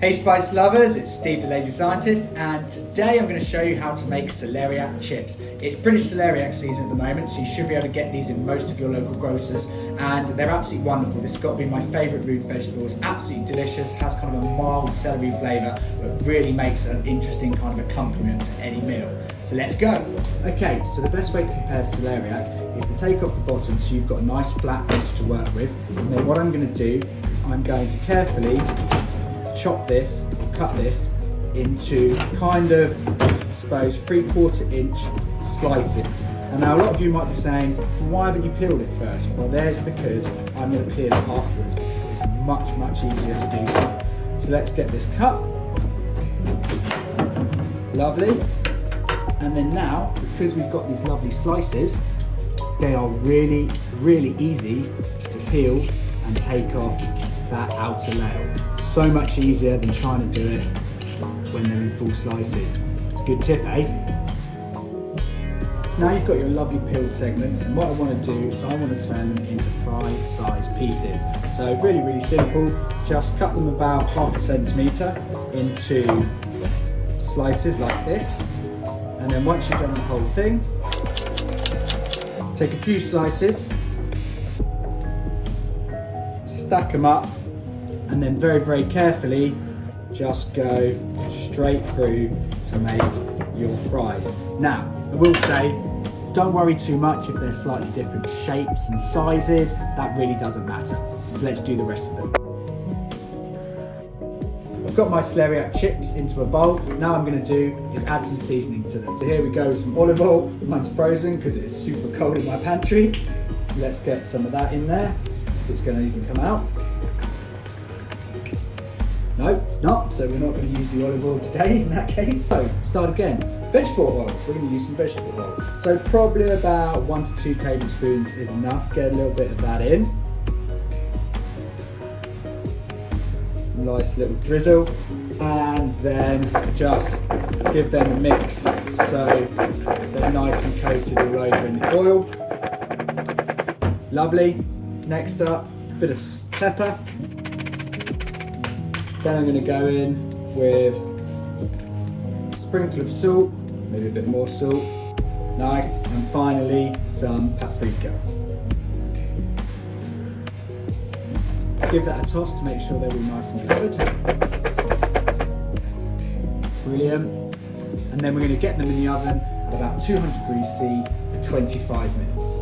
Hey spice lovers, it's Steve the Lazy Scientist, and today I'm going to show you how to make celeriac chips. It's British celeriac season at the moment, so you should be able to get these in most of your local grocers, and they're absolutely wonderful. This has got to be my favourite root vegetable. It's absolutely delicious, has kind of a mild celery flavour, but really makes an interesting kind of accompaniment to any meal. So let's go. Okay, so the best way to prepare celeriac is to take off the bottom so you've got a nice flat edge to work with, and then what I'm going to do is I'm going to carefully chop this, cut this into kind of, I suppose, 3/4 inch slices. And now a lot of you might be saying, why haven't you peeled it first? Well, there's because I'm going to peel it afterwards because it's much easier to do so. So let's get this cut. Lovely. And then now, because we've got these lovely slices, they are really easy to peel and take off that outer layer. So much easier than trying to do it when they're in full slices. Good tip, eh? So now you've got your lovely peeled segments, and what I want to do is I want to turn them into fry-sized pieces. So really simple, just cut them about 1/2 centimetre into slices like this, and then once you've done the whole thing, take a few slices, stack them up, and then very carefully just go straight through to make your fries. Now, I will say, don't worry too much if they're slightly different shapes and sizes, that really doesn't matter. So let's do the rest of them. I've got my celeriac chips into a bowl. Now I'm going to do is add some seasoning to them. So here we go, some olive oil. Mine's frozen because it is super cold in my pantry. Let's get some of that in there, if it's going to even come out. No, it's not, so we're not going to use the olive oil today in that case. So, start again. Vegetable oil, we're going to use some vegetable oil. So probably about 1 to 2 tablespoons is enough. Get a little bit of that in. Nice little drizzle. And then just give them a mix so they're nice and coated all over in the oil. Lovely. Next up, a bit of pepper. Then I'm going to go in with a sprinkle of salt, maybe a bit more salt, nice, and finally some paprika. Give that a toss to make sure they're all nice and covered. Brilliant. And then we're going to get them in the oven at about 200 degrees C for 25 minutes.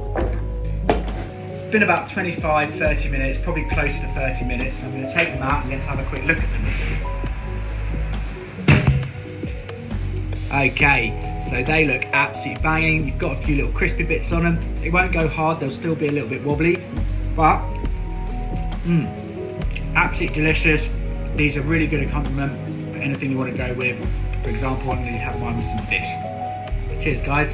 Been about 25-30 minutes, probably close to 30 minutes. So I'm going to take them out and let's have a quick look at them. Okay, so they look absolutely banging. You've got a few little crispy bits on them. They won't go hard, they'll still be a little bit wobbly, but absolutely delicious. These are really good accompaniment for anything you want to go with. For example, I'm going to have mine with some fish. Cheers guys.